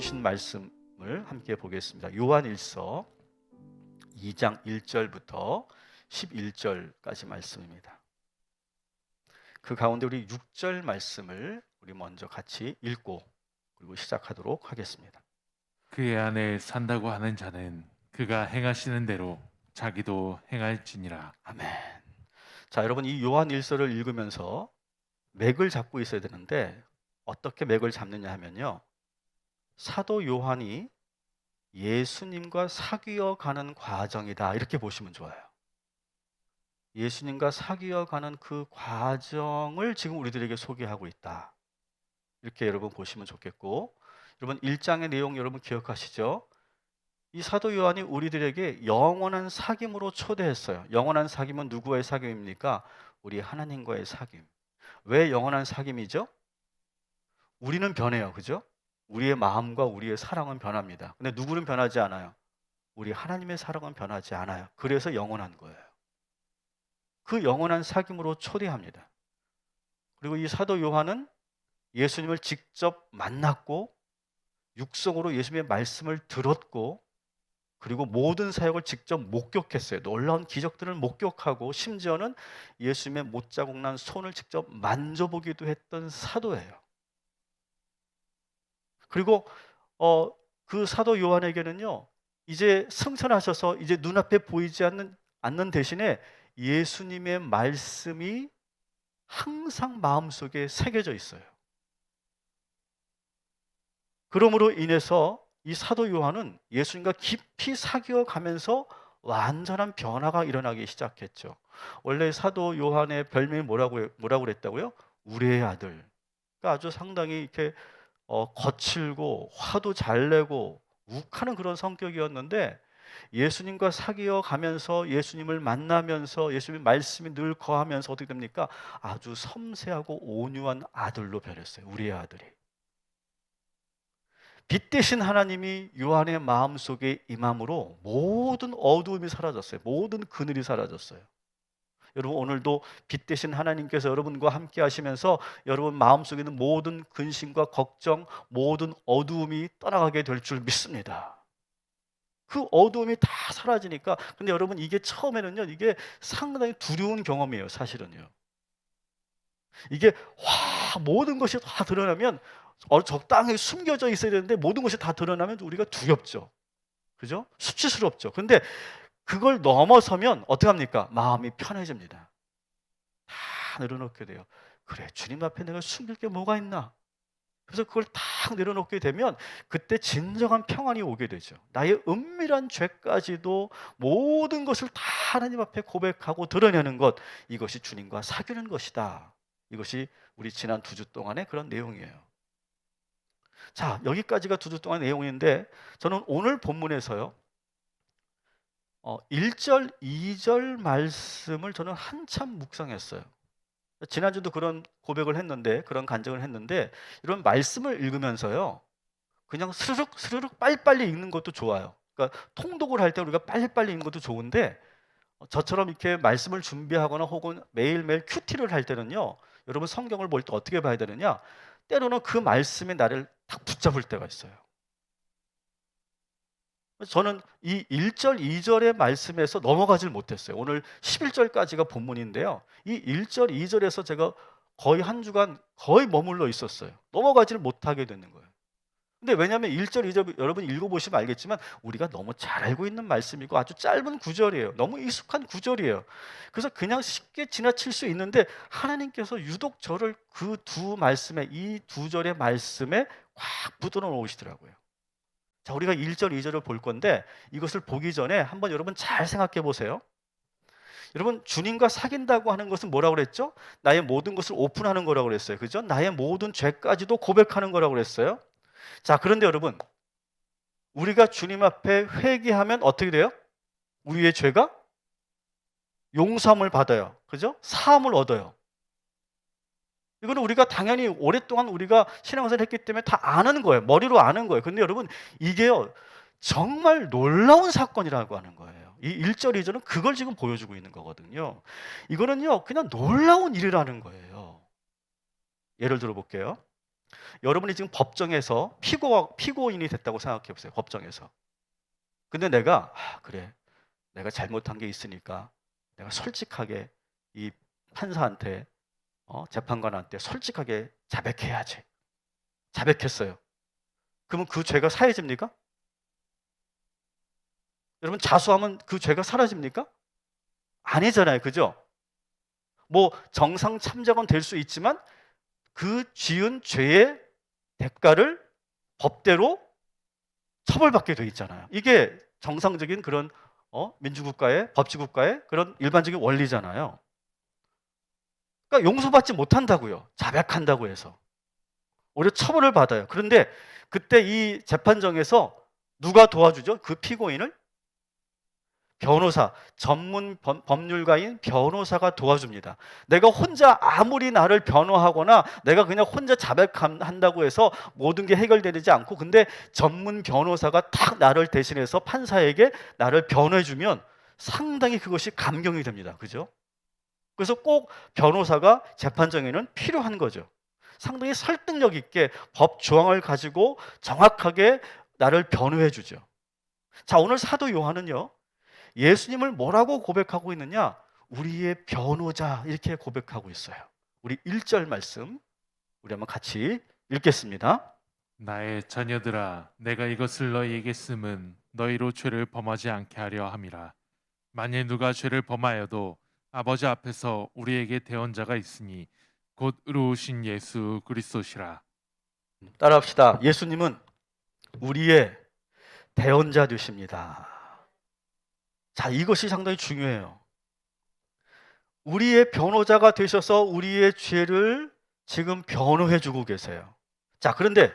주신 말씀을 함께 보겠습니다. 요한일서 2장 1절부터 11절까지 말씀입니다. 그 가운데 우리 6절 말씀을 우리 먼저 같이 읽고 그리고 시작하도록 하겠습니다. 그의 안에 산다고 하는 자는 그가 행하시는 대로 자기도 행할지니라. 아멘. 자, 여러분, 이 요한일서를 읽으면서 맥을 잡고 있어야 되는데 어떻게 맥을 잡느냐 하면요, 사도 요한이 예수님과 사귀어 가는 과정이다, 이렇게 보시면 좋아요. 예수님과 사귀어 가는 그 과정을 지금 우리들에게 소개하고 있다, 이렇게 여러분 보시면 좋겠고, 여러분 1장의 내용 여러분 기억하시죠? 이 사도 요한이 우리들에게 영원한 사귐으로 초대했어요. 영원한 사귐은 누구와의 사귐입니까? 우리 하나님과의 사귐. 왜 영원한 사귐이죠? 우리는 변해요, 그죠? 우리의 마음과 우리의 사랑은 변합니다. 근데 누구는 변하지 않아요? 우리 하나님의 사랑은 변하지 않아요. 그래서 영원한 거예요. 그 영원한 사귐으로 초대합니다. 그리고 이 사도 요한은 예수님을 직접 만났고 육성으로 예수님의 말씀을 들었고 그리고 모든 사역을 직접 목격했어요. 놀라운 기적들을 목격하고 심지어는 예수님의 못자국 난 손을 직접 만져보기도 했던 사도예요. 그리고 그 사도 요한에게는요, 이제 승천하셔서 이제 눈앞에 보이지 않는 대신에 예수님의 말씀이 항상 마음속에 새겨져 있어요. 그러므로 인해서 이 사도 요한은 예수님과 깊이 사귀어 가면서 완전한 변화가 일어나기 시작했죠. 원래 사도 요한의 별명이 뭐라고 그랬다고요? 우리의 아들. 그러니까 아주 상당히 이렇게 거칠고 화도 잘 내고 욱하는 그런 성격이었는데, 예수님과 사귀어 가면서 예수님을 만나면서 예수님의 말씀이 늘 거하면서 어떻게 됩니까? 아주 섬세하고 온유한 아들로 변했어요. 우리의 아들이. 빛 대신 하나님이 요한의 마음속에 임함으로 모든 어두움이 사라졌어요. 모든 그늘이 사라졌어요. 여러분, 오늘도 빛 대신 하나님께서 여러분과 함께 하시면서 여러분 마음속에 있는 모든 근심과 걱정, 모든 어두움이 떠나가게 될 줄 믿습니다. 그 어두움이 다 사라지니까. 근데 여러분, 이게 처음에는요, 이게 상당히 두려운 경험이에요, 사실은요. 이게 모든 것이 다 드러나면 적당히 숨겨져 있어야 되는데 모든 것이 다 드러나면 우리가 두렵죠. 그죠? 수치스럽죠. 근데 그걸 넘어서면 어떻게 합니까? 마음이 편해집니다. 다 내려놓게 돼요. 그래, 주님 앞에 내가 숨길 게 뭐가 있나? 그래서 그걸 딱 내려놓게 되면 그때 진정한 평안이 오게 되죠. 나의 은밀한 죄까지도 모든 것을 다 하나님 앞에 고백하고 드러내는 것, 이것이 주님과 사귀는 것이다. 이것이 우리 지난 2주 동안의 그런 내용이에요. 자, 여기까지가 2주 동안의 내용인데, 저는 오늘 본문에서요, 1절, 2절 말씀을 저는 한참 묵상했어요. 지난주도 그런 고백을 했는데, 그런 간증을 했는데, 이런 말씀을 읽으면서요, 그냥 스르륵 스르륵 빨리빨리 읽는 것도 좋아요. 그러니까 통독을 할 때 우리가 빨리빨리 읽는 것도 좋은데, 저처럼 이렇게 말씀을 준비하거나 혹은 매일매일 큐티를 할 때는요, 여러분 성경을 볼 때 어떻게 봐야 되느냐, 때로는 그 말씀이 나를 딱 붙잡을 때가 있어요. 저는 이 1절, 2절의 말씀에서 넘어가질 못했어요. 오늘 11절까지가 본문인데요, 이 1절, 2절에서 제가 거의 한 주간 거의 머물러 있었어요. 넘어가지를 못하게 되는 거예요. 근데 왜냐하면 1절, 2절 여러분 읽어보시면 알겠지만 우리가 너무 잘 알고 있는 말씀이고 아주 짧은 구절이에요. 너무 익숙한 구절이에요. 그래서 그냥 쉽게 지나칠 수 있는데 하나님께서 유독 저를 그 두 말씀에, 이 2절의 말씀에 꽉 붙들어 놓으시더라고요. 자, 우리가 1절, 2절을 볼 건데 이것을 보기 전에 한번 여러분 잘 생각해 보세요. 여러분, 주님과 사귄다고 하는 것은 뭐라고 그랬죠? 나의 모든 것을 오픈하는 거라고 그랬어요. 그죠? 나의 모든 죄까지도 고백하는 거라고 그랬어요. 자, 그런데 여러분, 우리가 주님 앞에 회개하면 어떻게 돼요? 우리의 죄가 용서함을 받아요. 그죠? 사함을 얻어요. 이거는 우리가 당연히 오랫동안 우리가 신앙생활을 했기 때문에 다 아는 거예요. 머리로 아는 거예요. 근데 여러분, 이게요, 정말 놀라운 사건이라고 하는 거예요. 이 1절, 2절은 그걸 지금 보여주고 있는 거거든요. 이거는요, 그냥 놀라운 일이라는 거예요. 예를 들어 볼게요. 여러분이 지금 법정에서 피고인이 됐다고 생각해 보세요. 법정에서. 근데 내가 그래, 내가 잘못한 게 있으니까 내가 솔직하게 이 판사한테 재판관한테 솔직하게 자백해야지. 자백했어요. 그러면 그 죄가 사해집니까? 여러분, 자수하면 그 죄가 사라집니까? 아니잖아요. 그죠? 뭐 정상 참작은 될 수 있지만 그 지은 죄의 대가를 법대로 처벌받게 돼 있잖아요. 이게 정상적인 그런 민주국가의, 법치국가의 그런 일반적인 원리잖아요. 그러니까 용서받지 못한다고요. 자백한다고 해서. 오히려 처벌을 받아요. 그런데 그때 이 재판정에서 누가 도와주죠? 그 피고인을? 변호사, 전문 법률가인 변호사가 도와줍니다. 내가 혼자 아무리 나를 변호하거나 내가 그냥 혼자 자백한다고 해서 모든 게 해결되지 않고, 근데 전문 변호사가 딱 나를 대신해서 판사에게 나를 변호해주면 상당히 그것이 감경이 됩니다. 그죠? 그래서 꼭 변호사가 재판정에는 필요한 거죠. 상당히 설득력 있게 법 조항을 가지고 정확하게 나를 변호해 주죠. 자, 오늘 사도 요한은요, 예수님을 뭐라고 고백하고 있느냐? 우리의 변호자, 이렇게 고백하고 있어요. 우리 1절 말씀 우리 한번 같이 읽겠습니다. 나의 자녀들아, 내가 이것을 너희에게 쓰면 너희로 죄를 범하지 않게 하려 함이라. 만일 누가 죄를 범하여도 아버지 앞에서 우리에게 대언자가 있으니 곧 의로우신 예수 그리스도시라. 따라합시다. 예수님은 우리의 대언자 되십니다. 자, 이것이 상당히 중요해요. 우리의 변호자가 되셔서 우리의 죄를 지금 변호해 주고 계세요. 자, 그런데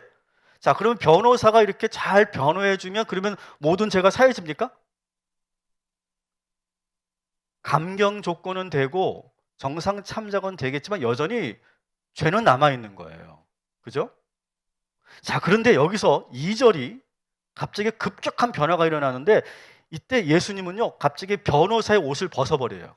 그러면 변호사가 이렇게 잘 변호해 주면 그러면 모든 죄가 사해집니까? 감경 조건은 되고 정상 참작은 되겠지만 여전히 죄는 남아 있는 거예요. 그죠? 자, 그런데 여기서 2절이 갑자기 급격한 변화가 일어나는데, 이때 예수님은요, 갑자기 변호사의 옷을 벗어버려요.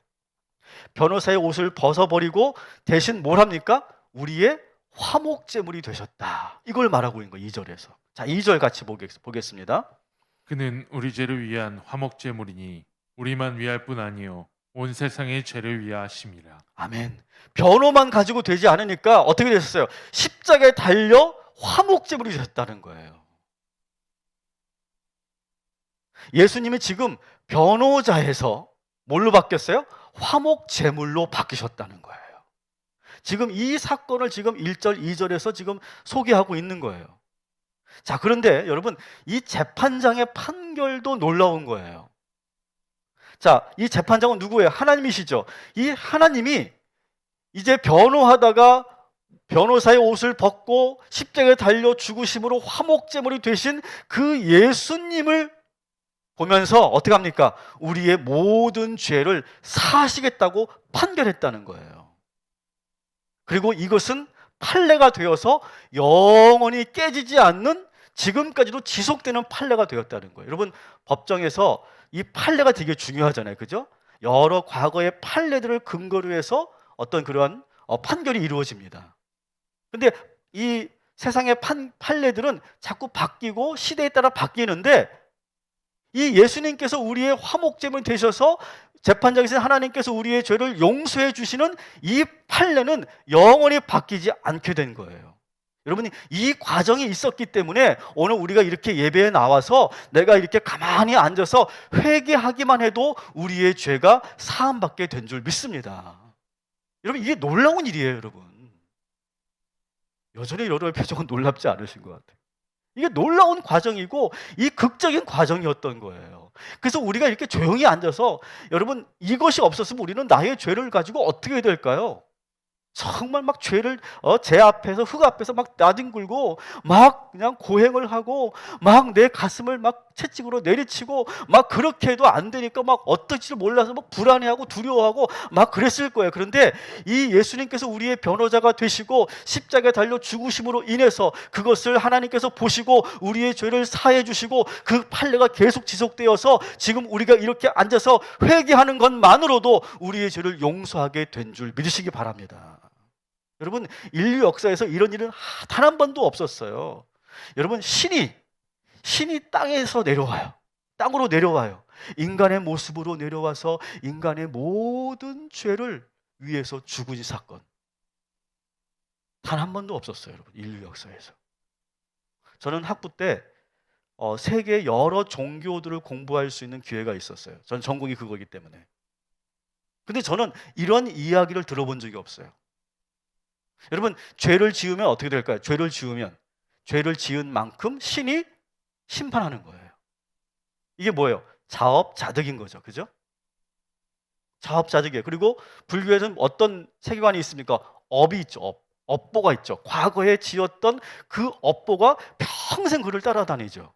변호사의 옷을 벗어버리고 대신 뭘 합니까? 우리의 화목제물이 되셨다. 이걸 말하고 있는 거예요, 2절에서. 자, 2절 같이 보겠습니다. 그는 우리 죄를 위한 화목제물이니 우리만 위할 뿐 아니요 온 세상의 죄를 위하심이라. 아멘. 변호만 가지고 되지 않으니까 어떻게 되셨어요? 십자가에 달려 화목제물이 되셨다는 거예요. 예수님이 지금 변호자에서 뭘로 바뀌었어요? 화목제물로 바뀌셨다는 거예요. 지금 이 사건을 지금 1절, 2절에서 지금 소개하고 있는 거예요. 자, 그런데 여러분, 이 재판장의 판결도 놀라운 거예요. 자, 이 재판장은 누구예요? 하나님이시죠. 이 하나님이 이제 변호하다가 변호사의 옷을 벗고 십자가에 달려 죽으심으로 화목제물이 되신 그 예수님을 보면서 어떻게 합니까? 우리의 모든 죄를 사하시겠다고 판결했다는 거예요. 그리고 이것은 판례가 되어서 영원히 깨지지 않는, 지금까지도 지속되는 판례가 되었다는 거예요. 여러분, 법정에서 이 판례가 되게 중요하잖아요. 그죠? 여러 과거의 판례들을 근거로 해서 어떤 그러한 판결이 이루어집니다. 근데 이 세상의 판례들은 자꾸 바뀌고 시대에 따라 바뀌는데, 이 예수님께서 우리의 화목제물이 되셔서 재판장에서 하나님께서 우리의 죄를 용서해 주시는 이 판례는 영원히 바뀌지 않게 된 거예요. 여러분이 이 과정이 있었기 때문에 오늘 우리가 이렇게 예배에 나와서 내가 이렇게 가만히 앉아서 회개하기만 해도 우리의 죄가 사함받게 된 줄 믿습니다. 여러분, 이게 놀라운 일이에요. 여러분, 여전히 여러분의 표정은 놀랍지 않으신 것 같아요. 이게 놀라운 과정이고 이 극적인 과정이었던 거예요. 그래서 우리가 이렇게 조용히 앉아서, 여러분, 이것이 없었으면 우리는 나의 죄를 가지고 어떻게 해야 될까요? 정말 막 죄를 제 앞에서, 흙 앞에서 막 나뒹굴고 막 그냥 고행을 하고 막 내 가슴을 막 채찍으로 내리치고 막 그렇게 해도 안 되니까 막 어떨지를 몰라서 막 불안해하고 두려워하고 막 그랬을 거예요. 그런데 이 예수님께서 우리의 변호자가 되시고 십자가에 달려 죽으심으로 인해서 그것을 하나님께서 보시고 우리의 죄를 사해 주시고 그 판례가 계속 지속되어서 지금 우리가 이렇게 앉아서 회개하는 것만으로도 우리의 죄를 용서하게 된 줄 믿으시기 바랍니다. 여러분, 인류 역사에서 이런 일은 단 한 번도 없었어요. 여러분, 신이 땅에서 내려와요. 땅으로 내려와요. 인간의 모습으로 내려와서 인간의 모든 죄를 위해서 죽은 사건. 단 한 번도 없었어요, 여러분. 인류 역사에서. 저는 학부 때 세계 여러 종교들을 공부할 수 있는 기회가 있었어요. 전 전공이 그거기 때문에. 근데 저는 이런 이야기를 들어본 적이 없어요. 여러분, 죄를 지으면 어떻게 될까요? 죄를 지으면 죄를 지은 만큼 신이 심판하는 거예요. 이게 뭐예요? 자업자득인 거죠. 그죠? 자업자득이에요. 그리고 불교에서는 어떤 세계관이 있습니까? 업이 있죠. 업보가 있죠. 과거에 지었던 그 업보가 평생 그를 따라다니죠.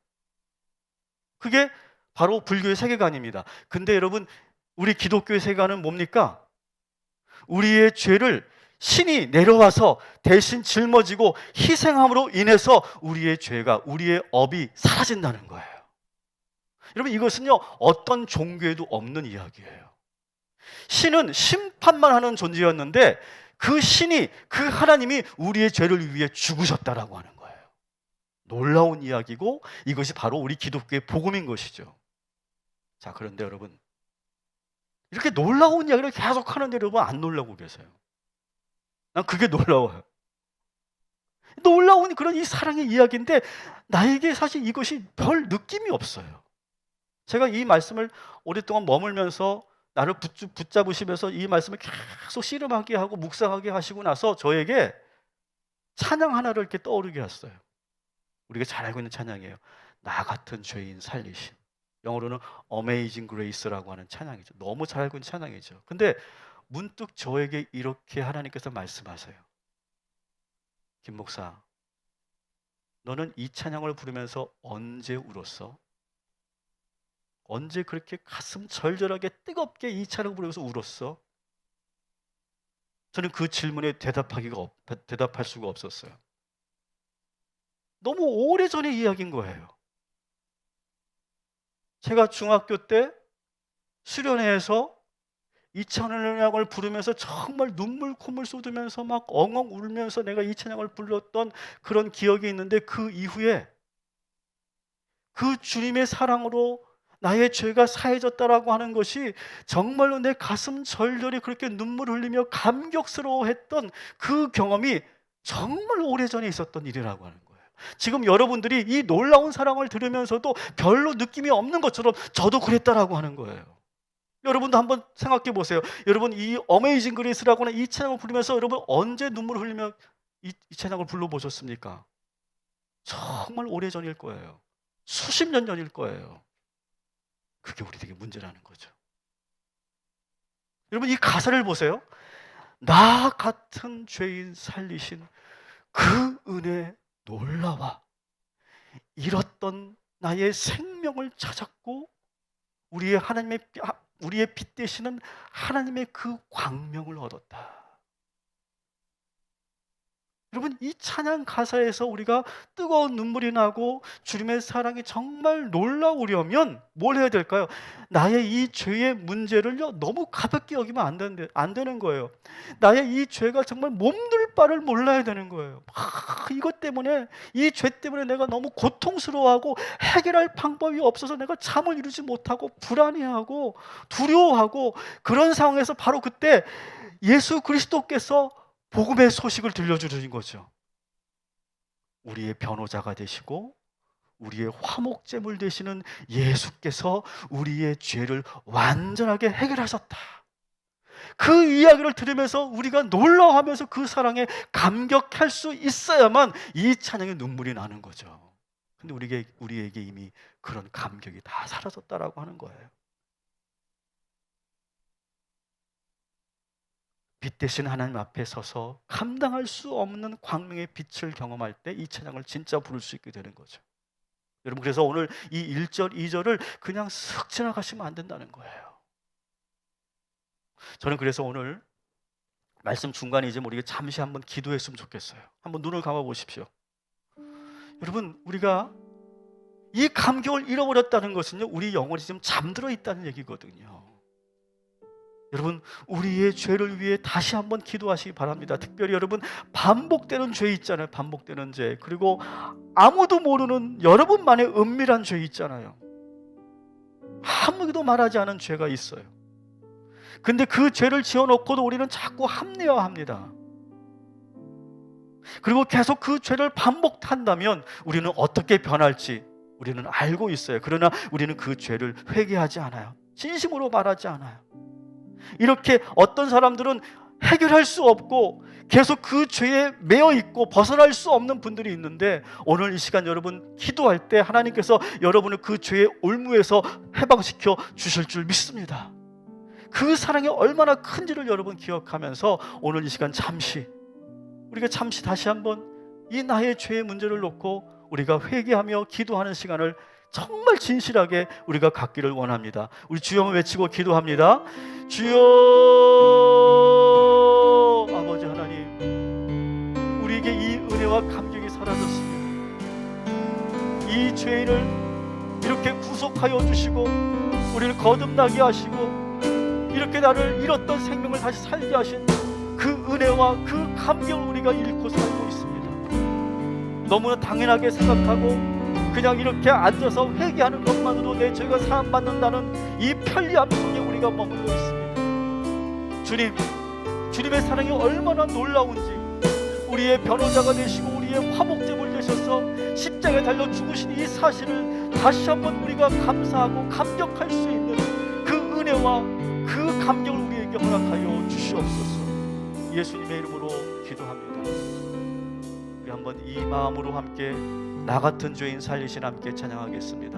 그게 바로 불교의 세계관입니다. 근데 여러분, 우리 기독교의 세계관은 뭡니까? 우리의 죄를 신이 내려와서 대신 짊어지고 희생함으로 인해서 우리의 죄가, 우리의 업이 사라진다는 거예요. 여러분, 이것은요, 어떤 종교에도 없는 이야기예요. 신은 심판만 하는 존재였는데 그 신이, 그 하나님이 우리의 죄를 위해 죽으셨다라고 하는 거예요. 놀라운 이야기고 이것이 바로 우리 기독교의 복음인 것이죠. 자, 그런데 여러분, 이렇게 놀라운 이야기를 계속 하는데 여러분 안 놀라고 계세요. 난 그게 놀라워요. 놀라운 그런 이 사랑의 이야기인데 나에게 사실 이것이 별 느낌이 없어요. 제가 이 말씀을 오랫동안 머물면서 나를 붙잡으시면서 이 말씀을 계속 씨름하게 하고 묵상하게 하시고 나서 저에게 찬양 하나를 이렇게 떠오르게 했어요. 우리가 잘 알고 있는 찬양이에요. 나 같은 죄인 살리심. 영어로는 Amazing Grace라고 하는 찬양이죠. 너무 잘 알고 있는 찬양이죠. 근데 문득 저에게 이렇게 하나님께서 말씀하세요. 김 목사, 너는 이 찬양을 부르면서 언제 울었어? 언제 그렇게 가슴 절절하게 뜨겁게 이 찬양을 부르면서 울었어? 저는 그 질문에 대답할 수가 없었어요. 너무 오래전의 이야기인 거예요. 제가 중학교 때 수련회에서 이 찬양을 부르면서 정말 눈물 콧물 쏟으면서 막 엉엉 울면서 내가 이 찬양을 불렀던 그런 기억이 있는데 그 이후에 그 주님의 사랑으로 나의 죄가 사해졌다라고 하는 것이 정말로 내 가슴 절절히 그렇게 눈물 흘리며 감격스러워했던 그 경험이 정말 오래전에 있었던 일이라고 하는 거예요. 지금 여러분들이 이 놀라운 사랑을 들으면서도 별로 느낌이 없는 것처럼 저도 그랬다라고 하는 거예요. 여러분도 한번 생각해 보세요. 여러분, 이 어메이징 그레이스라고 하는 이 찬양을 부르면서 여러분 언제 눈물 흘리며 이 찬양을 불러보셨습니까? 정말 오래전일 거예요. 수십 년 전일 거예요. 그게 우리에게 문제라는 거죠. 여러분, 이 가사를 보세요. 나 같은 죄인 살리신 그 은혜 놀라와 잃었던 나의 생명을 찾았고 우리의 빛 되시는 하나님의 그 광명을 얻었다. 여러분, 이 찬양 가사에서 우리가 뜨거운 눈물이 나고 주님의 사랑이 정말 놀라우려면 뭘 해야 될까요? 나의 이 죄의 문제를요 너무 가볍게 여기면 안 되는 거예요. 나의 이 죄가 정말 몸둘 바를 몰라야 되는 거예요. 이것 때문에, 이 죄 때문에 내가 너무 고통스러워하고 해결할 방법이 없어서 내가 잠을 이루지 못하고 불안해하고 두려워하고 그런 상황에서 바로 그때 예수 그리스도께서 복음의 소식을 들려주는 거죠. 우리의 변호자가 되시고 우리의 화목제물 되시는 예수께서 우리의 죄를 완전하게 해결하셨다. 그 이야기를 들으면서 우리가 놀라워하면서 그 사랑에 감격할 수 있어야만 이 찬양에 눈물이 나는 거죠. 근데 우리에게 이미 그런 감격이 다 사라졌다라고 하는 거예요. 빛 대신 하나님 앞에 서서 감당할 수 없는 광명의 빛을 경험할 때 이 찬양을 진짜 부를 수 있게 되는 거죠. 여러분, 그래서 오늘 이 1절, 2절을 그냥 쓱 지나가시면 안 된다는 거예요. 저는 그래서 오늘 말씀 중간이지만 우리가 잠시 한번 기도했으면 좋겠어요. 한번 눈을 감아 보십시오. 여러분, 우리가 이 감격을 잃어버렸다는 것은요, 우리 영혼이 지금 잠들어 있다는 얘기거든요. 여러분, 우리의 죄를 위해 다시 한번 기도하시기 바랍니다. 특별히 여러분, 반복되는 죄 있잖아요. 반복되는 죄. 그리고 아무도 모르는 여러분만의 은밀한 죄 있잖아요. 아무도 말하지 않은 죄가 있어요. 근데 그 죄를 지어놓고도 우리는 자꾸 합리화합니다. 그리고 계속 그 죄를 반복한다면 우리는 어떻게 변할지 우리는 알고 있어요. 그러나 우리는 그 죄를 회개하지 않아요. 진심으로 말하지 않아요. 이렇게 어떤 사람들은 해결할 수 없고 계속 그 죄에 매여 있고 벗어날 수 없는 분들이 있는데, 오늘 이 시간 여러분 기도할 때 하나님께서 여러분을 그 죄의 올무에서 해방시켜 주실 줄 믿습니다. 그 사랑이 얼마나 큰지를 여러분 기억하면서 오늘 이 시간 우리가 잠시 다시 한번 이 나의 죄의 문제를 놓고 우리가 회개하며 기도하는 시간을 정말 진실하게 우리가 갖기를 원합니다. 우리 주여 외치고 기도합니다. 주여, 아버지 하나님, 우리에게 이 은혜와 감격이 사라졌습니다. 이 죄인을 이렇게 구속하여 주시고 우리를 거듭나게 하시고 이렇게 나를 잃었던 생명을 다시 살게 하신 그 은혜와 그 감격을 우리가 잃고 살고 있습니다. 너무나 당연하게 생각하고 그냥 이렇게 앉아서 회개하는 것만으로 내 죄가 사함받는다는 이 편리함 속에 우리가 머물러 있습니다. 주님의 사랑이 얼마나 놀라운지, 우리의 변호자가 되시고 우리의 화목제물 되셔서 십자가에 달려 죽으신 이 사실을 다시 한번 우리가 감사하고 감격할 수 있는 그 은혜와 그 감격을 우리에게 허락하여 주시옵소서. 예수님의 이름으로 기도합니다. 우리 한번 이 마음으로 함께 나 같은 죄인 살리신 함께 찬양하겠습니다.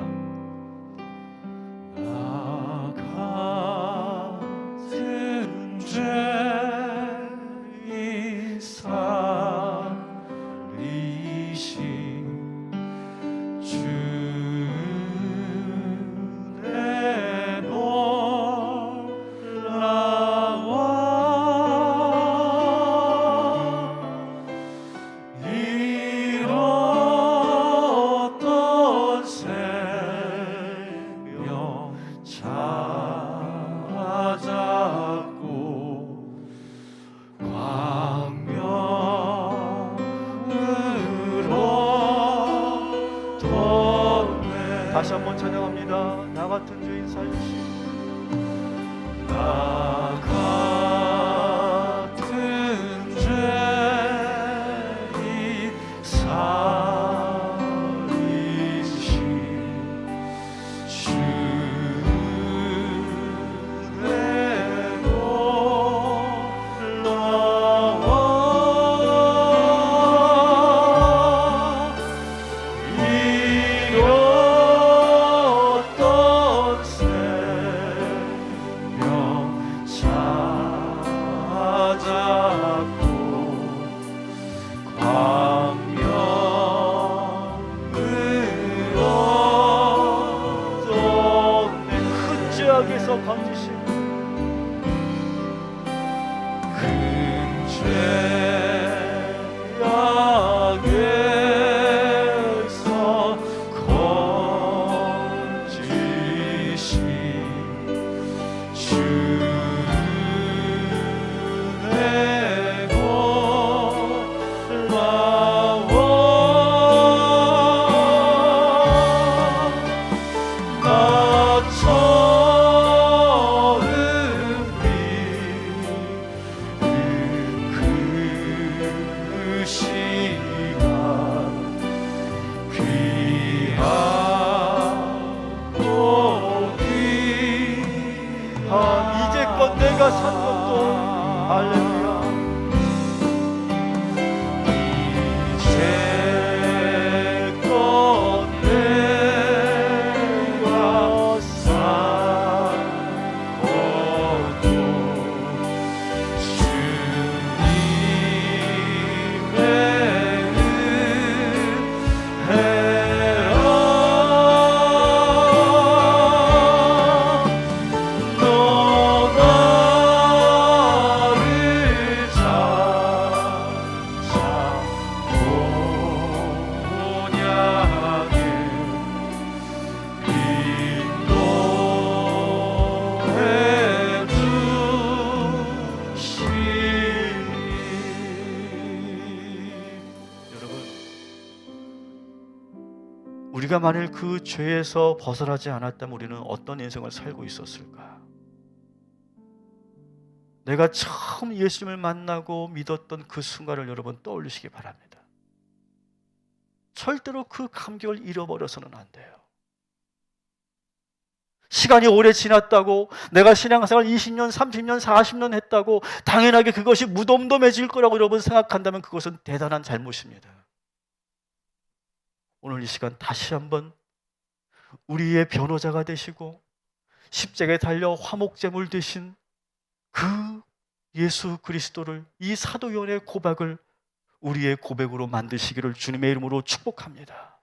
나 같은 죄인 살리신 주 내 놀라워 잃었던 생명 찾았고 광명으로 떴네. 다시 한번 찬양합니다. 나 같은 죄인 살리신 나 같은 죄인 살리신 주 내 놀라워 잃었던 생명 찾았고 광명으로 떴네. 큰 죄악에서 건지신 큰 죄악에서 건지신 주 내 놀라워 나 처음 믿은 그 시간 귀하고 귀한 이제껏 내가 산 것도 할렐루야. 이제껏 내가 산 것도 주님의 은혜라. 너가 우리가 만일 그 죄에서 벗어나지 않았다면 우리는 어떤 인생을 살고 있었을까? 내가 처음 예수님을 만나고 믿었던 그 순간을 여러분 떠올리시기 바랍니다. 절대로 그 감격을 잃어버려서는 안 돼요. 시간이 오래 지났다고, 내가 신앙생활 20년, 30년, 40년 했다고 당연하게 그것이 무덤덤해질 거라고 여러분 생각한다면 그것은 대단한 잘못입니다. 오늘 이 시간 다시 한번 우리의 변호자가 되시고 십자가에 달려 화목제물 되신 그 예수 그리스도를, 이 사도 요한의 고백을 우리의 고백으로 만드시기를 주님의 이름으로 축복합니다.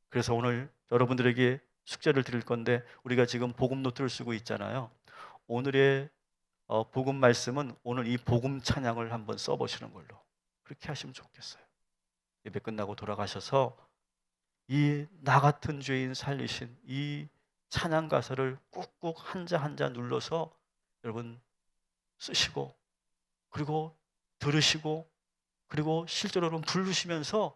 그래서 오늘 여러분들에게 숙제를 드릴 건데, 우리가 지금 복음 노트를 쓰고 있잖아요. 오늘의 복음 말씀은 오늘 이 복음 찬양을 한번 써보시는 걸로 그렇게 하시면 좋겠어요. 예배 끝나고 돌아가셔서 이 나 같은 죄인 살리신 이 찬양 가사를 꾹꾹 한자 한자 눌러서 여러분 쓰시고, 그리고 들으시고, 그리고 실제로 여러분 부르시면서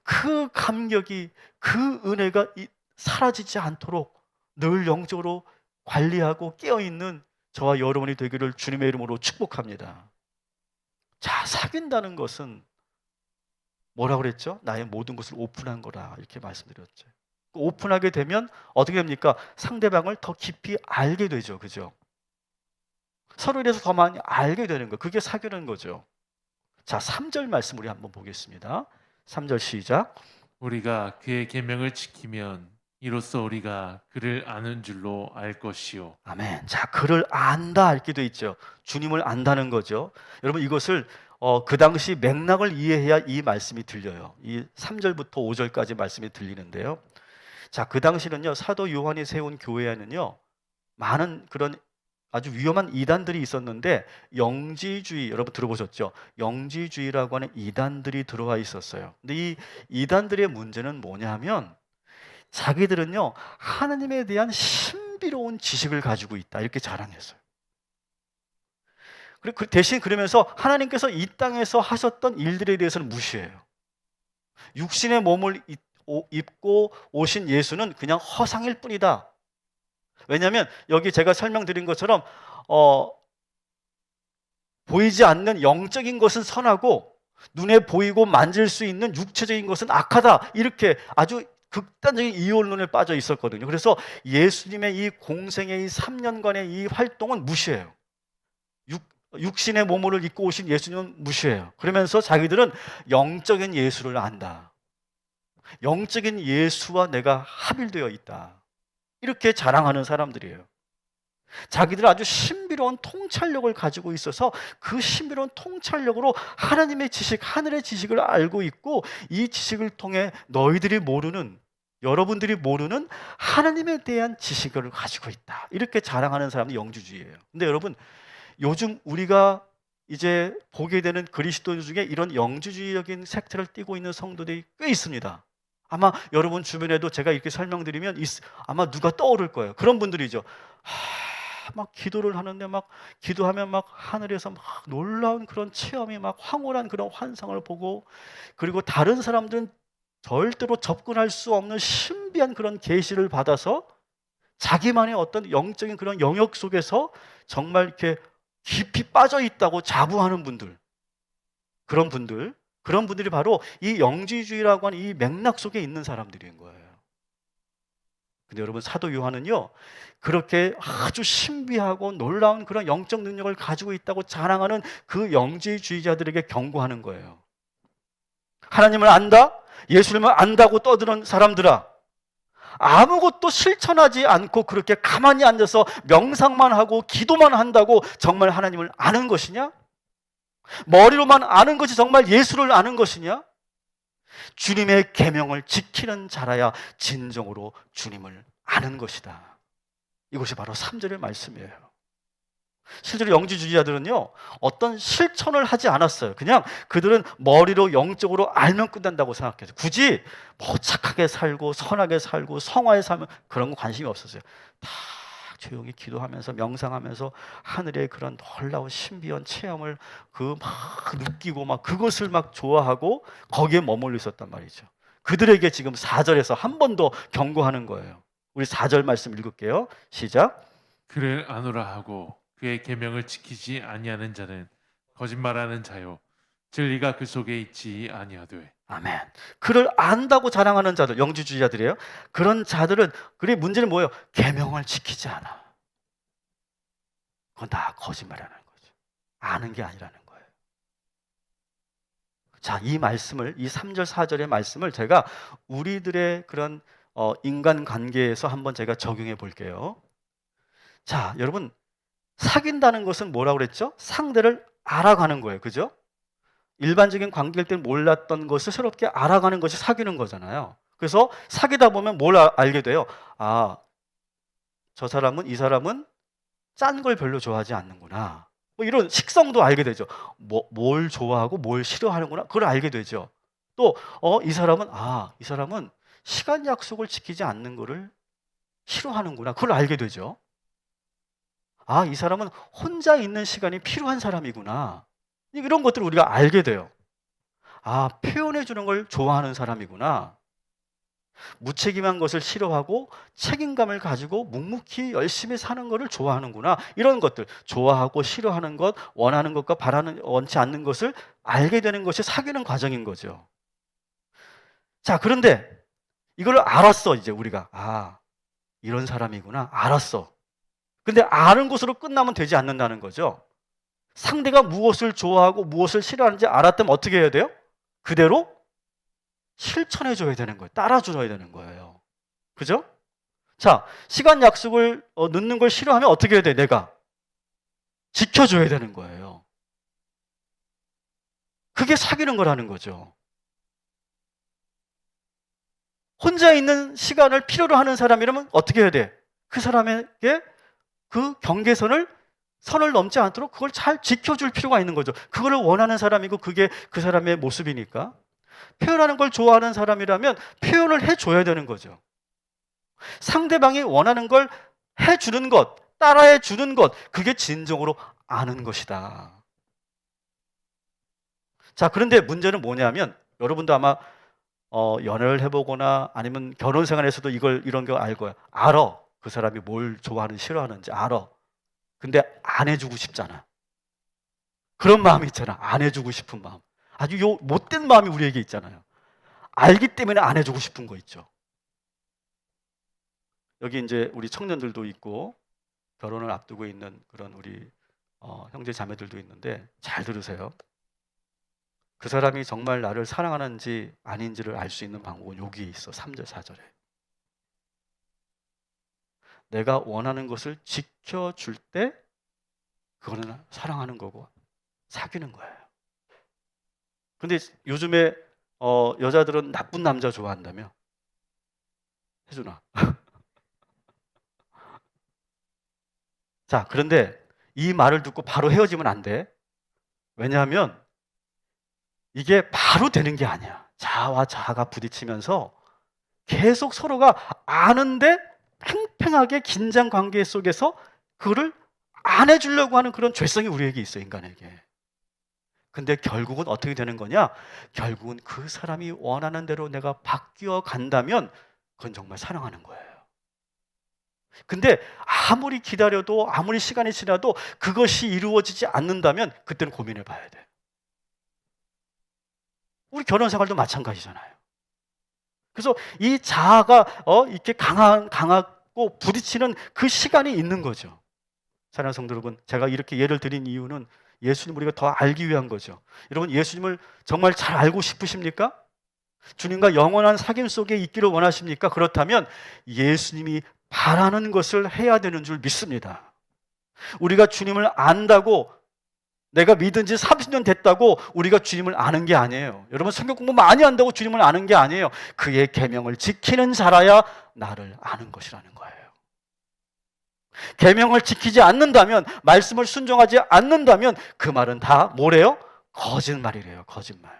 그 감격이, 그 은혜가 사라지지 않도록 늘 영적으로 관리하고 깨어있는 저와 여러분이 되기를 주님의 이름으로 축복합니다. 자, 사귄다는 것은 뭐라고 그랬죠? 나의 모든 것을 오픈한 거라 이렇게 말씀드렸죠. 오픈하게 되면 어떻게 됩니까? 상대방을 더 깊이 알게 되죠. 그죠? 서로에 대해서 더 많이 알게 되는 거, 그게 사귀는 거죠. 자, 3절 말씀 우리 한번 보겠습니다. 3절 시작. 우리가 그의 계명을 지키면 이로써 우리가 그를 아는 줄로 알 것이요. 아멘. 자, 그를 안다 이렇게 돼 있죠. 주님을 안다는 거죠. 여러분 이것을 그 당시 맥락을 이해해야 이 말씀이 들려요. 이 3절부터 5절까지 말씀이 들리는데요. 자, 그 당시는요, 사도 요한이 세운 교회에는요, 많은 그런 아주 위험한 이단들이 있었는데, 영지주의, 여러분 들어보셨죠? 영지주의라고 하는 이단들이 들어와 있었어요. 근데 이 이단들의 문제는 뭐냐면, 자기들은요, 하나님에 대한 신비로운 지식을 가지고 있다 이렇게 자랑했어요. 그리고 그 대신 그러면서 하나님께서 이 땅에서 하셨던 일들에 대해서는 무시해요. 육신의 몸을 입고 오신 예수는 그냥 허상일 뿐이다. 왜냐하면 여기 제가 설명드린 것처럼 보이지 않는 영적인 것은 선하고 눈에 보이고 만질 수 있는 육체적인 것은 악하다, 이렇게 아주 극단적인 이혼론에 빠져 있었거든요. 그래서 예수님의 이 공생의 이 3년간의 이 활동은 무시해요. 육신의 몸을 입고 오신 예수님은 무시해요. 그러면서 자기들은 영적인 예수를 안다. 영적인 예수와 내가 합일되어 있다. 이렇게 자랑하는 사람들이에요. 자기들은 아주 신비로운 통찰력을 가지고 있어서 그 신비로운 통찰력으로 하나님의 지식, 하늘의 지식을 알고 있고, 이 지식을 통해 너희들이 모르는, 여러분들이 모르는 하나님에 대한 지식을 가지고 있다. 이렇게 자랑하는 사람이 영주주의예요. 근데 여러분, 요즘 우리가 이제 보게 되는 그리스도 중에 이런 영주주의적인 색채를 띠고 있는 성도들이 꽤 있습니다. 아마 여러분 주변에도 제가 이렇게 설명드리면 아마 누가 떠오를 거예요. 그런 분들이죠. 막 기도를 하는데 막 기도하면 막 하늘에서 막 놀라운 그런 체험이, 막 황홀한 그런 환상을 보고, 그리고 다른 사람들은 절대로 접근할 수 없는 신비한 그런 계시를 받아서 자기만의 어떤 영적인 그런 영역 속에서 정말 이렇게 깊이 빠져 있다고 자부하는 분들, 그런 분들이 바로 이 영지주의라고 하는 이 맥락 속에 있는 사람들인 거예요. 근데 여러분, 사도 요한은요, 그렇게 아주 신비하고 놀라운 그런 영적 능력을 가지고 있다고 자랑하는 그 영지주의자들에게 경고하는 거예요. 하나님을 안다? 예수님을 안다고 떠드는 사람들아, 아무것도 실천하지 않고 그렇게 가만히 앉아서 명상만 하고 기도만 한다고 정말 하나님을 아는 것이냐? 머리로만 아는 것이 정말 예수를 아는 것이냐? 주님의 계명을 지키는 자라야 진정으로 주님을 아는 것이다. 이것이 바로 3절의 말씀이에요. 실제로 영지주의자들은요, 어떤 실천을 하지 않았어요. 그냥 그들은 머리로 영적으로 알면 끝난다고 생각해서 굳이 뭐 착하게 살고 선하게 살고 성화에 살면 그런 거 관심이 없었어요. 다 조용히 기도하면서 명상하면서 하늘의 그런 놀라운 신비한 체험을 막 느끼고 막 그것을 막 좋아하고 거기에 머물러 있었단 말이죠. 그들에게 지금 4절에서 한 번 더 경고하는 거예요. 우리 4절 말씀 읽을게요. 시작. 그를 아노라 하고 그의 계명을 지키지 아니하는 자는 거짓말하는 자요 진리가 그 속에 있지 아니하되. 아멘. 그를 안다고 자랑하는 자들, 영지주의자들이에요. 그런 자들은, 그래 문제는 뭐예요? 계명을 지키지 않아. 그건 다 거짓말이라는 거죠. 아는 게 아니라는 거예요. 자, 이 말씀을, 이 3절 4절의 말씀을 제가 우리들의 그런 인간관계에서 한번 제가 적용해 볼게요. 자, 여러분, 사귄다는 것은 뭐라고 그랬죠? 상대를 알아가는 거예요. 그죠? 일반적인 관계일 때 몰랐던 것을 새롭게 알아가는 것이 사귀는 거잖아요. 그래서 사귀다 보면 뭘 알게 돼요? 아, 저 사람은, 이 사람은 짠 걸 별로 좋아하지 않는구나. 뭐 이런 식성도 알게 되죠. 뭘 좋아하고 뭘 싫어하는구나. 그걸 알게 되죠. 또, 이 사람은 시간 약속을 지키지 않는 거를 싫어하는구나. 그걸 알게 되죠. 아, 이 사람은 혼자 있는 시간이 필요한 사람이구나. 이런 것들을 우리가 알게 돼요. 아, 표현해 주는 걸 좋아하는 사람이구나. 무책임한 것을 싫어하고 책임감을 가지고 묵묵히 열심히 사는 것을 좋아하는구나. 이런 것들, 좋아하고 싫어하는 것, 원하는 것과 원치 않는 것을 알게 되는 것이 사귀는 과정인 거죠. 자, 그런데 이걸 알았어, 이제 우리가. 아, 이런 사람이구나. 알았어. 근데 아는 것으로 끝나면 되지 않는다는 거죠. 상대가 무엇을 좋아하고 무엇을 싫어하는지 알았다면 어떻게 해야 돼요? 그대로 실천해 줘야 되는 거예요. 따라 줘야 되는 거예요. 그죠? 자, 시간 약속을 늦는 걸 싫어하면 어떻게 해야 돼? 내가 지켜줘야 되는 거예요. 그게 사귀는 거라는 거죠. 혼자 있는 시간을 필요로 하는 사람이라면 어떻게 해야 돼? 그 사람에게 그 선을 넘지 않도록 그걸 잘 지켜줄 필요가 있는 거죠. 그걸 원하는 사람이고 그게 그 사람의 모습이니까. 표현하는 걸 좋아하는 사람이라면 표현을 해줘야 되는 거죠. 상대방이 원하는 걸 해주는 것, 따라해 주는 것, 그게 진정으로 아는 것이다. 자, 그런데 문제는 뭐냐면, 여러분도 아마 연애를 해보거나 아니면 결혼 생활에서도 이런 거 알고요. 알아. 그 사람이 뭘 좋아하는지 싫어하는지 알아. 근데 안 해주고 싶잖아. 그런 마음이 있잖아. 안 해주고 싶은 마음. 아주 못된 마음이 우리에게 있잖아요. 알기 때문에 안 해주고 싶은 거 있죠. 여기 이제 우리 청년들도 있고 결혼을 앞두고 있는 그런 우리 형제 자매들도 있는데 잘 들으세요. 그 사람이 정말 나를 사랑하는지 아닌지를 알 수 있는 방법은 여기에 있어. 3절 4절에. 내가 원하는 것을 지켜줄 때 그거는 사랑하는 거고 사귀는 거예요. 근데 요즘에 여자들은 나쁜 남자 좋아한다며? 혜준아. 자, 그런데 이 말을 듣고 바로 헤어지면 안 돼. 왜냐하면 이게 바로 되는 게 아니야. 자아와 자아가 부딪히면서 계속 서로가 아는데 팽팽하게 긴장 관계 속에서 그거를 안 해주려고 하는 그런 죄성이 우리에게 있어, 인간에게. 근데 결국은 어떻게 되는 거냐? 결국은 그 사람이 원하는 대로 내가 바뀌어 간다면 그건 정말 사랑하는 거예요. 근데 아무리 기다려도 아무리 시간이 지나도 그것이 이루어지지 않는다면 그때는 고민해 봐야 돼. 우리 결혼 생활도 마찬가지잖아요. 그래서 이 자아가 이렇게 강하고 부딪히는 그 시간이 있는 거죠. 사랑하는 성도 여러분, 제가 이렇게 예를 드린 이유는 예수님 우리가 더 알기 위한 거죠. 여러분, 예수님을 정말 잘 알고 싶으십니까? 주님과 영원한 사귐 속에 있기를 원하십니까? 그렇다면 예수님이 바라는 것을 해야 되는 줄 믿습니다. 우리가 주님을 안다고, 내가 믿은 지 30년 됐다고 우리가 주님을 아는 게 아니에요. 여러분, 성경 공부 많이 한다고 주님을 아는 게 아니에요. 그의 계명을 지키는 자라야 나를 아는 것이라는 거예요. 계명을 지키지 않는다면, 말씀을 순종하지 않는다면 그 말은 다 뭐래요? 거짓말이래요. 거짓말.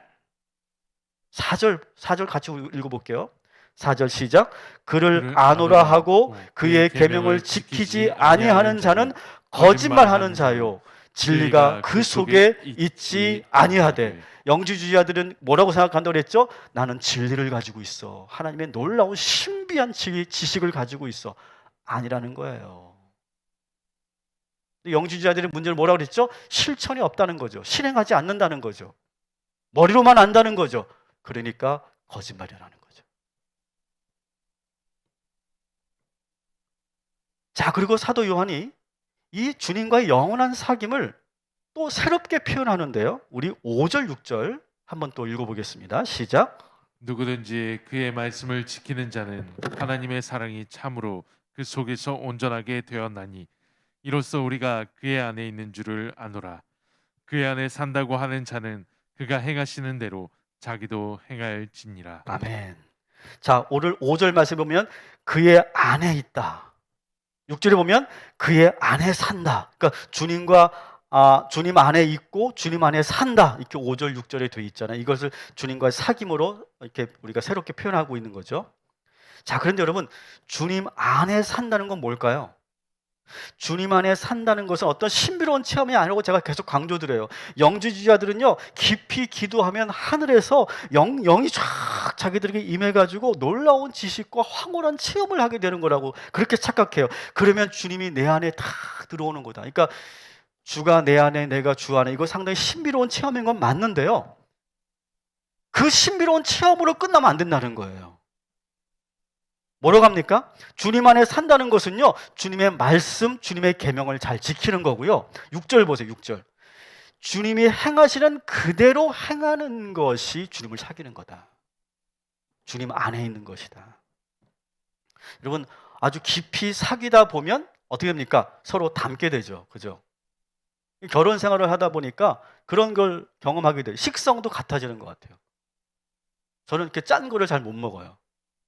4절 같이 읽어볼게요. 4절 시작. 그를 아노라 하고 그의 계명을 지키지 아니하는 자는 거짓말하는 자요 진리가 그 속에 있지 아니하되. 영지주의자들은 뭐라고 생각한다고 그랬죠? 나는 진리를 가지고 있어. 하나님의 놀라운 신비한 지식을 가지고 있어. 아니라는 거예요. 영지주의자들의 문제는 뭐라고 그랬죠? 실천이 없다는 거죠. 실행하지 않는다는 거죠. 머리로만 안다는 거죠. 그러니까 거짓말이라는 거죠. 자, 그리고 사도 요한이 이 주님과의 영원한 사귐을 또 새롭게 표현하는데요. 우리 5절, 6절 한번 또 읽어보겠습니다. 시작. 누구든지 그의 말씀을 지키는 자는 하나님의 사랑이 참으로 그 속에서 온전하게 되었나니 이로써 우리가 그의 안에 있는 줄을 아노라. 그의 안에 산다고 하는 자는 그가 행하시는 대로 자기도 행할지니라. 아멘. 자, 오늘 5절 말씀 보면 그의 안에 있다. 6절에 보면 그의 안에 산다. 그러니까 주님 안에 있고 주님 안에 산다. 이렇게 5절, 6절에 돼 있잖아요. 이것을 주님과의 사귐으로 이렇게 우리가 새롭게 표현하고 있는 거죠. 자, 그런데 여러분, 주님 안에 산다는 건 뭘까요? 주님 안에 산다는 것은 어떤 신비로운 체험이 아니라고 제가 계속 강조드려요. 영지주의자들은요, 깊이 기도하면 하늘에서 영이 쫙 자기들에게 임해가지고 놀라운 지식과 황홀한 체험을 하게 되는 거라고 그렇게 착각해요. 그러면 주님이 내 안에 다 들어오는 거다. 그러니까 주가 내 안에, 내가 주 안에, 이거 상당히 신비로운 체험인 건 맞는데요, 그 신비로운 체험으로 끝나면 안 된다는 거예요. 뭐라고 합니까? 주님 안에 산다는 것은요, 주님의 말씀, 주님의 계명을 잘 지키는 거고요. 6절 보세요. 6절. 주님이 행하시는 그대로 행하는 것이 주님을 사귀는 거다. 주님 안에 있는 것이다. 여러분, 아주 깊이 사귀다 보면 어떻게 됩니까? 서로 닮게 되죠. 그죠? 결혼 생활을 하다 보니까 그런 걸 경험하게 돼요. 식성도 같아지는 것 같아요. 저는 이렇게 짠 거를 잘 못 먹어요.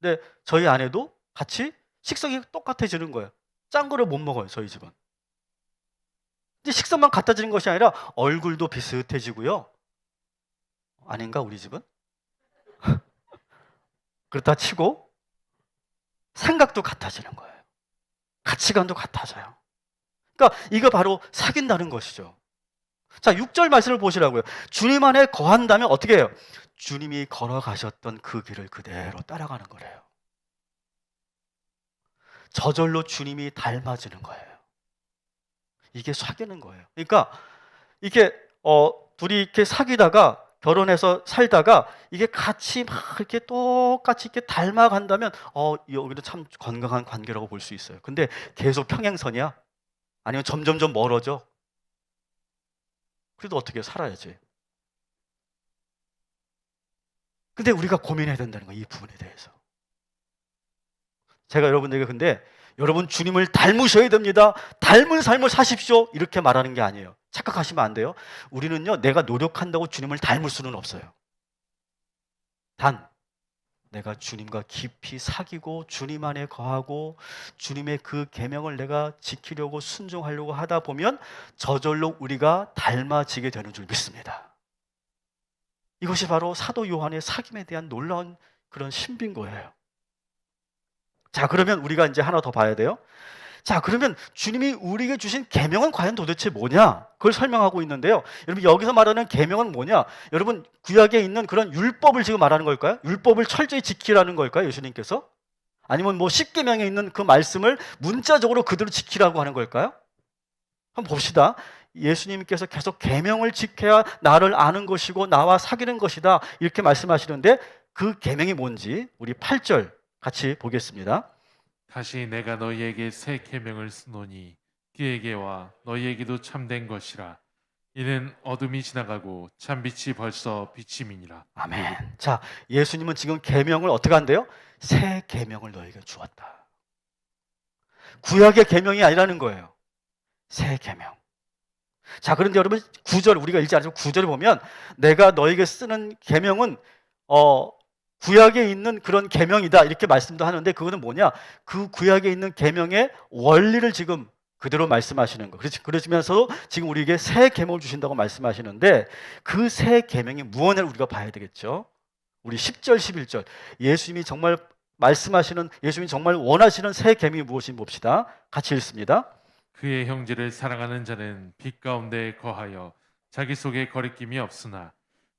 근데 저희 아내도 같이 식성이 똑같아지는 거예요. 짠 거를 못 먹어요, 저희 집은. 근데 식성만 같아지는 것이 아니라 얼굴도 비슷해지고요. 아닌가, 우리 집은? 그렇다 치고 생각도 같아지는 거예요. 가치관도 같아져요. 그러니까 이거 바로 사귄다는 것이죠. 자, 6절 말씀을 보시라고요. 주님 안에 거한다면 어떻게 해요? 주님이 걸어가셨던 그 길을 그대로 따라가는 거래요. 저절로 주님이 닮아지는 거예요. 이게 사귀는 거예요. 그러니까 이게 둘이 이렇게 사귀다가 결혼해서 살다가 이게 같이 막 이렇게 똑같이 이렇게 닮아간다면 여기는 참 건강한 관계라고 볼 수 있어요. 근데 계속 평행선이야? 아니면 점점점 멀어져? 그래도 어떻게 살아야지. 근데 우리가 고민해야 된다는 거예요, 이 부분에 대해서. 제가 여러분들에게 근데 여러분 주님을 닮으셔야 됩니다. 닮은 삶을 사십시오. 이렇게 말하는 게 아니에요. 착각하시면 안 돼요. 우리는요, 내가 노력한다고 주님을 닮을 수는 없어요. 단 내가 주님과 깊이 사귀고 주님 안에 거하고 주님의 그 계명을 내가 지키려고 순종하려고 하다 보면 저절로 우리가 닮아지게 되는 줄 믿습니다. 이것이 바로 사도 요한의 사귐에 대한 놀라운 그런 신비인 거예요. 자, 그러면 우리가 이제 하나 더 봐야 돼요. 자, 그러면 주님이 우리에게 주신 계명은 과연 도대체 뭐냐? 그걸 설명하고 있는데요. 여러분, 여기서 말하는 계명은 뭐냐? 여러분, 구약에 있는 그런 율법을 지금 말하는 걸까요? 율법을 철저히 지키라는 걸까요? 예수님께서? 아니면 뭐 십계명에 있는 그 말씀을 문자적으로 그대로 지키라고 하는 걸까요? 한번 봅시다. 예수님께서 계속 계명을 지켜야 나를 아는 것이고 나와 사귀는 것이다, 이렇게 말씀하시는데 그 계명이 뭔지 우리 8절 같이 보겠습니다. 다시 내가 너희에게 새 계명을 쓰노니 그에게와 너희에게도 참된 것이라. 이는 어둠이 지나가고 참빛이 벌써 비침이니라. 아멘. 자, 예수님은 지금 계명을 어떻게 한대요? 새 계명을 너희에게 주었다. 구약의 계명이 아니라는 거예요. 새 계명. 자, 그런데 여러분 9절 우리가 읽지 않지만 9절에 보면 내가 너에게 쓰는 계명은 구약에 있는 그런 계명이다, 이렇게 말씀도 하는데 그거는 뭐냐? 그 구약에 있는 계명의 원리를 지금 그대로 말씀하시는 거. 그러시면서 지금 우리에게 새 계명을 주신다고 말씀하시는데 그 새 계명이 무엇을 우리가 봐야 되겠죠? 우리 10절 11절 예수님이 정말 원하시는 새 계명이 무엇인지 봅시다. 같이 읽습니다. 그의 형제를 사랑하는 자는 빛 가운데 거하여 자기 속에 거리낌이 없으나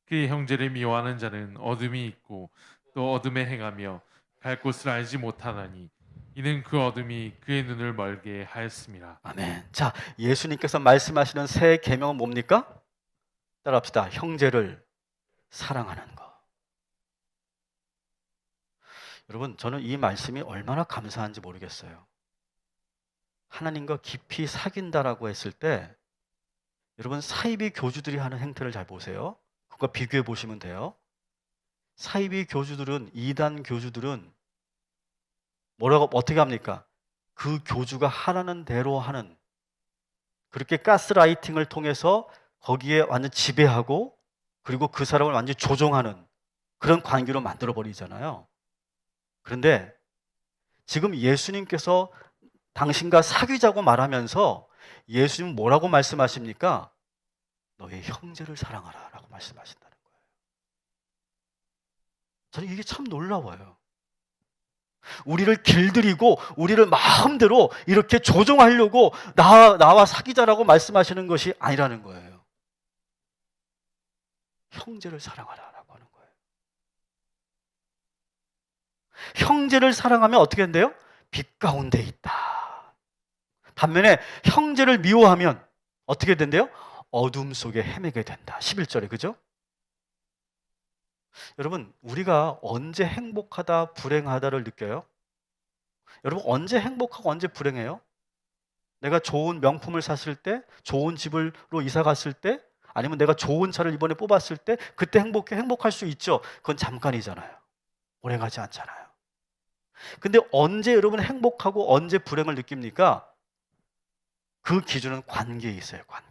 그의 형제를 미워하는 자는 어둠이 있고 또 어둠에 행하며 갈 곳을 알지 못하나니 이는 그 어둠이 그의 눈을 멀게 하였습니다. 아멘. 자, 예수님께서 말씀하시는 새 계명은 뭡니까? 따라합시다. 형제를 사랑하는 거. 여러분, 저는 이 말씀이 얼마나 감사한지 모르겠어요. 하나님과 깊이 사귄다라고 했을 때 여러분, 사이비 교주들이 하는 행태를 잘 보세요. 그거 비교해 보시면 돼요. 사이비 교주들은, 이단 교주들은 뭐라고 어떻게 합니까? 그 교주가 하라는 대로 하는, 그렇게 가스라이팅을 통해서 거기에 완전 지배하고 그리고 그 사람을 완전 조종하는 그런 관계로 만들어 버리잖아요. 그런데 지금 예수님께서 당신과 사귀자고 말하면서 예수님은 뭐라고 말씀하십니까? 너의 형제를 사랑하라 라고 말씀하신다는 거예요. 저는 이게 참 놀라워요. 우리를 길들이고 우리를 마음대로 이렇게 조종하려고 나와 사귀자라고 말씀하시는 것이 아니라는 거예요. 형제를 사랑하라라고 하는 거예요. 형제를 사랑하면 어떻게 된대요? 빛 가운데 있다. 반면에 형제를 미워하면 어떻게 된대요? 어둠 속에 헤매게 된다. 11절에 그죠? 여러분, 우리가 언제 행복하다, 불행하다를 느껴요? 여러분, 언제 행복하고 언제 불행해요? 내가 좋은 명품을 샀을 때, 좋은 집으로 이사 갔을 때, 아니면 내가 좋은 차를 이번에 뽑았을 때, 그때 행복할 수 있죠. 그건 잠깐이잖아요. 오래가지 않잖아요. 근데 언제 여러분 행복하고 언제 불행을 느낍니까? 그 기준은 관계에 있어요, 관계.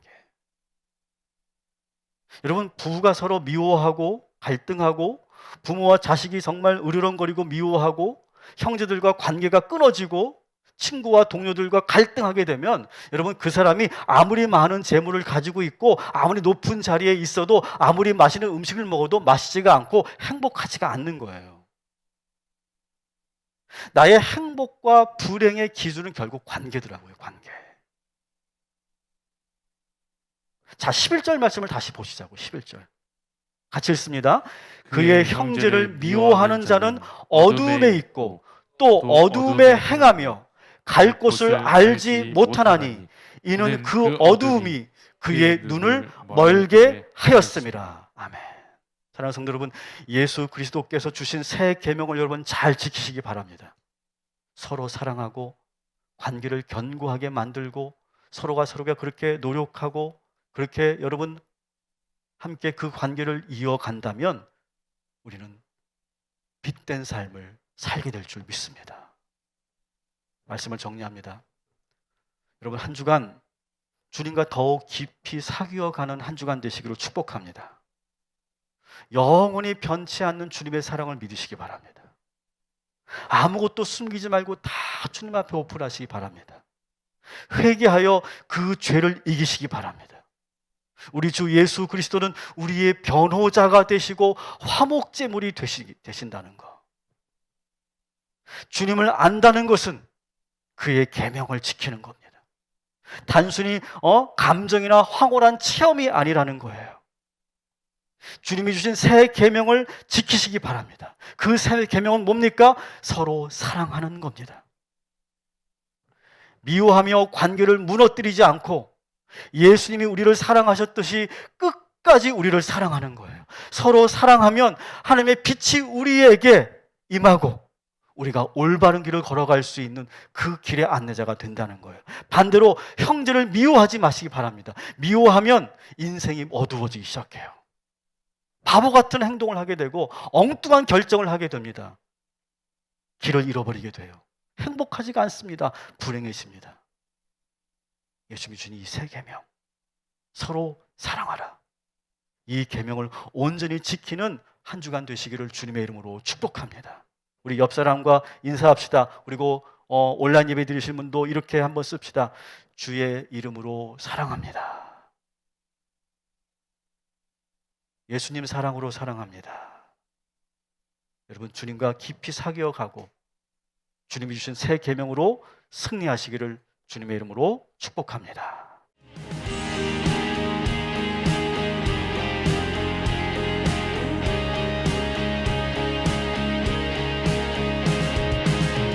여러분, 부부가 서로 미워하고 갈등하고 부모와 자식이 정말 으르렁거리고 미워하고 형제들과 관계가 끊어지고 친구와 동료들과 갈등하게 되면 여러분, 그 사람이 아무리 많은 재물을 가지고 있고 아무리 높은 자리에 있어도 아무리 맛있는 음식을 먹어도 맛있지가 않고 행복하지가 않는 거예요. 나의 행복과 불행의 기준은 결국 관계더라고요, 관계. 자, 11절 말씀을 다시 보시자고. 11절 같이 읽습니다. 그의 형제를 미워하는 자는 어둠에 있고 또 어둠에 행하며 갈 곳을 알지 못하나니 이는 그 어둠이 그의 눈을 멀게 하였음이라. 아멘. 사랑하는 성도 여러분, 예수 그리스도께서 주신 새 계명을 여러분 잘 지키시기 바랍니다. 서로 사랑하고 관계를 견고하게 만들고 서로가 그렇게 노력하고 그렇게 여러분 함께 그 관계를 이어간다면 우리는 빛된 삶을 살게 될 줄 믿습니다. 말씀을 정리합니다. 여러분, 한 주간 주님과 더욱 깊이 사귀어가는 한 주간 되시기를 축복합니다. 영원히 변치 않는 주님의 사랑을 믿으시기 바랍니다. 아무것도 숨기지 말고 다 주님 앞에 오픈하시기 바랍니다. 회개하여 그 죄를 이기시기 바랍니다. 우리 주 예수 그리스도는 우리의 변호자가 되시고 화목제물이 되신다는 것. 주님을 안다는 것은 그의 계명을 지키는 겁니다. 단순히 감정이나 황홀한 체험이 아니라는 거예요. 주님이 주신 새 계명을 지키시기 바랍니다. 그 새 계명은 뭡니까? 서로 사랑하는 겁니다. 미워하며 관계를 무너뜨리지 않고 예수님이 우리를 사랑하셨듯이 끝까지 우리를 사랑하는 거예요. 서로 사랑하면 하나님의 빛이 우리에게 임하고 우리가 올바른 길을 걸어갈 수 있는 그 길의 안내자가 된다는 거예요. 반대로 형제를 미워하지 마시기 바랍니다. 미워하면 인생이 어두워지기 시작해요. 바보 같은 행동을 하게 되고 엉뚱한 결정을 하게 됩니다. 길을 잃어버리게 돼요. 행복하지가 않습니다. 불행해집니다. 예수님이 주신 이 새 계명, 서로 사랑하라. 이 계명을 온전히 지키는 한 주간 되시기를 주님의 이름으로 축복합니다. 우리 옆 사람과 인사합시다. 그리고 온라인 예배 드리실 분도 이렇게 한번 씁시다. 주의 이름으로 사랑합니다. 예수님 사랑으로 사랑합니다. 여러분, 주님과 깊이 사귀어 가고 주님이 주신 새 계명으로 승리하시기를 주님의 이름으로 축복합니다.